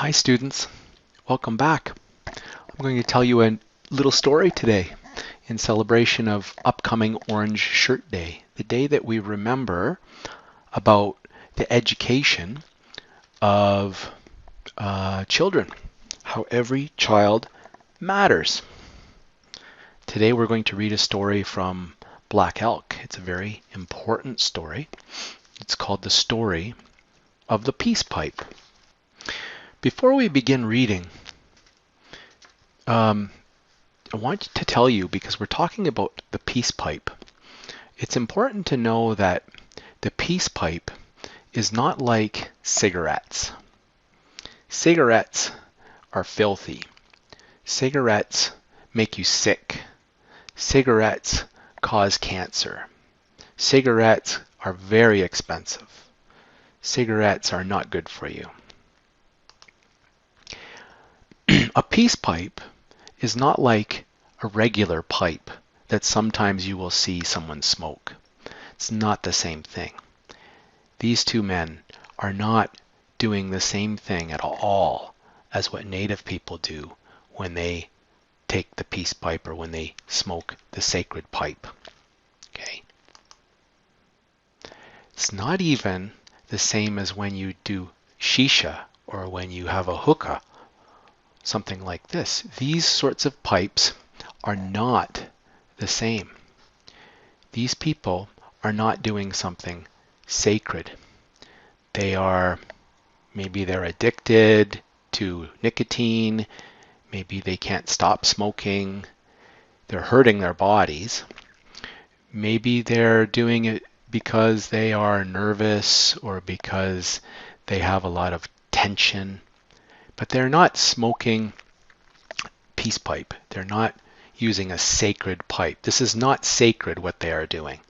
Hi students, welcome back. I'm going to tell you a little story today in celebration of upcoming Orange Shirt Day, the day that we remember about the education of children, how every child matters. Today we're going to read a story from Black Elk. It's a very important story. It's called The Story of the Peace Pipe. Before we begin reading, I want to tell you, because we're talking about the peace pipe, it's important to know that the peace pipe is not like cigarettes. Cigarettes are filthy. Cigarettes make you sick. Cigarettes cause cancer. Cigarettes are very expensive. Cigarettes are not good for you. A peace pipe is not like a regular pipe that sometimes you will see someone smoke. It's not the same thing. These two men are not doing the same thing at all as what Native people do when they take the peace pipe or when they smoke the sacred pipe. Okay? It's not even the same as when you do shisha or when you have a hookah. Something like this. These sorts of pipes are not the same. These people are not doing something sacred. Maybe they're addicted to nicotine, maybe they can't stop smoking, they're hurting their bodies. Maybe they're doing it because they are nervous or because they have a lot of tension. But they're not smoking peace pipe. They're not using a sacred pipe. This is not sacred what they are doing.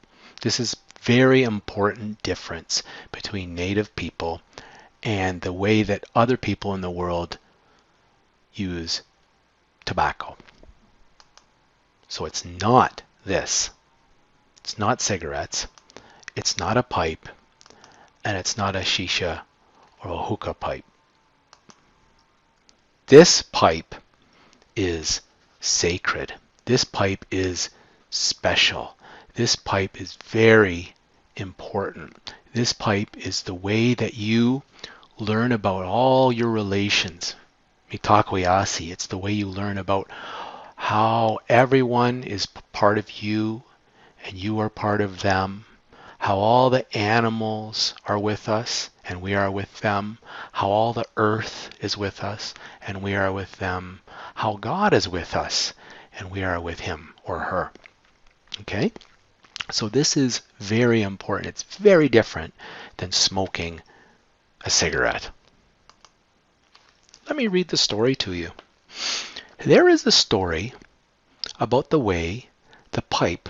This is very important difference between Native people and the way that other people in the world use tobacco. So it's not this. It's not cigarettes. It's not a pipe. And it's not a shisha or a hookah pipe. This pipe is sacred. This pipe is special. This pipe is very important. This pipe is the way that you learn about all your relations. Mitakoyasi. It's the way you learn about how everyone is part of you and you are part of them. How all the animals are with us and we are with them. How all the earth is with us and we are with them. How God is with us and we are with him or her. Okay? So this is very important. It's very different than smoking a cigarette. Let me read the story to you. There is a story about the way the pipe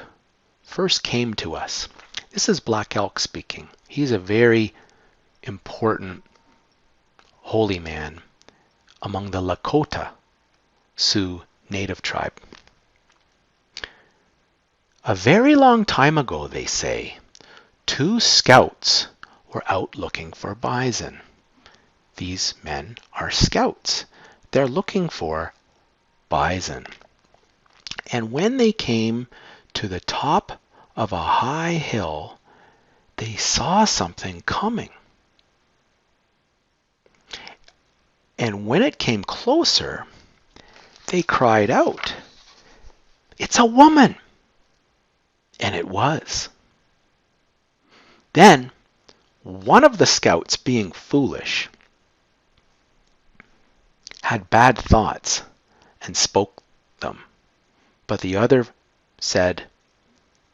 first came to us. This is Black Elk speaking. He's a very important holy man among the Lakota Sioux Native tribe. A very long time ago, they say, 2 scouts were out looking for bison. These men are scouts. They're looking for bison. And when they came to the top of a high hill, they saw something coming. And when it came closer, they cried out, "It's a woman!" And it was. Then one of the scouts, being foolish, had bad thoughts and spoke them. But the other said,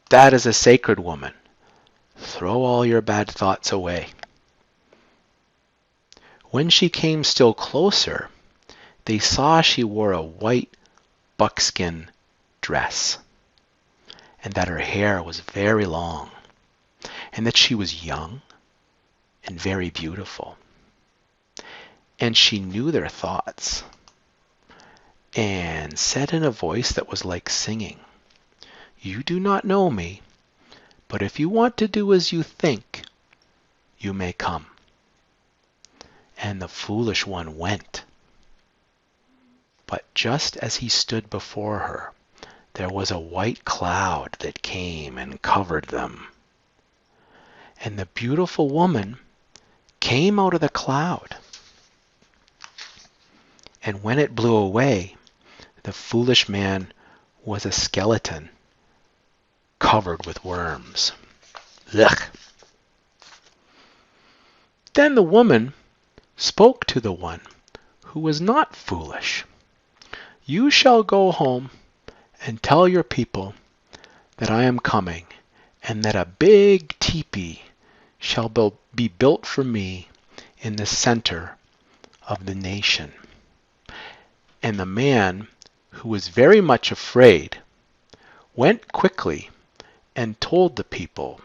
"That is a sacred woman. Throw all your bad thoughts away." When she came still closer, they saw she wore a white buckskin dress, and that her hair was very long, and that she was young and very beautiful. And she knew their thoughts, and said in a voice that was like singing, "You do not know me, but if you want to do as you think, you may come." and the foolish one went. But just as he stood before her, there was a white cloud that came and covered them. And the beautiful woman came out of the cloud. And when it blew away, the foolish man was a skeleton covered with worms. Ugh. Then the woman spoke to the one who was not foolish. You shall go home and tell your people that I am coming, and that a big teepee shall be built for me in the center of the nation. And the man, who was very much afraid, went quickly and told the people,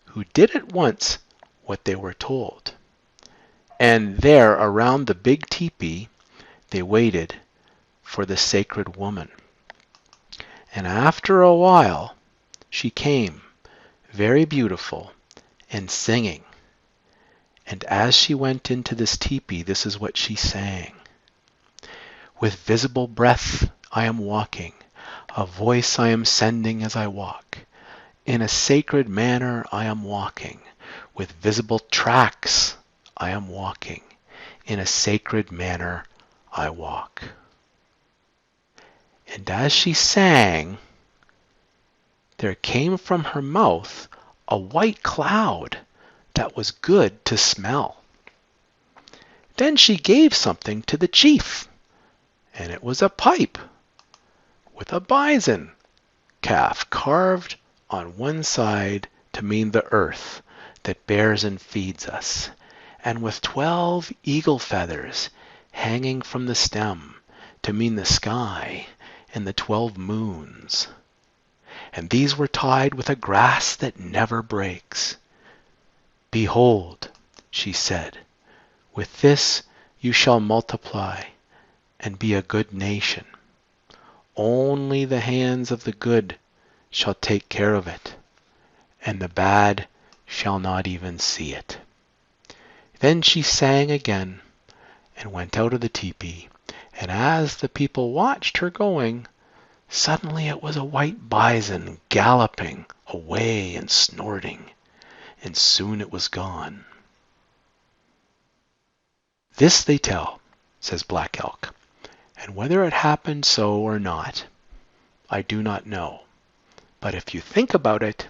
who did at once what they were told. And there around the big teepee they waited for the sacred woman. And after a while she came, very beautiful and singing. And as she went into this teepee, this is what she sang. With visible breath I am walking, a voice I am sending as I walk. In a sacred manner I am walking, with visible tracks I am walking. In a sacred manner I walk. And as she sang, there came from her mouth a white cloud that was good to smell. Then she gave something to the chief, and it was a pipe with a bison calf carved on one side to mean the earth that bears and feeds us, and with 12 eagle feathers hanging from the stem to mean the sky and the 12 moons. And these were tied with a grass that never breaks. Behold, she said, with this you shall multiply and be a good nation. Only the hands of the good shall take care of it, and the bad shall not even see it. Then she sang again and went out of the teepee, and as the people watched her going, suddenly it was a white bison galloping away and snorting, and soon it was gone. This they tell, says Black Elk, and whether it happened so or not, I do not know. But if you think about it,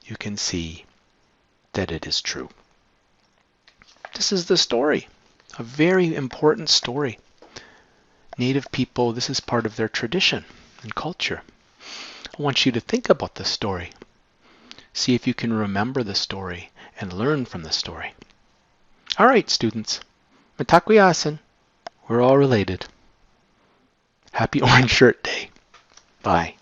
you can see that it is true. This is the story, a very important story. Native people, this is part of their tradition and culture. I want you to think about the story. See if you can remember the story and learn from the story. All right, students. Mitakuye-asen. We're all related. Happy Orange Shirt Day. Bye.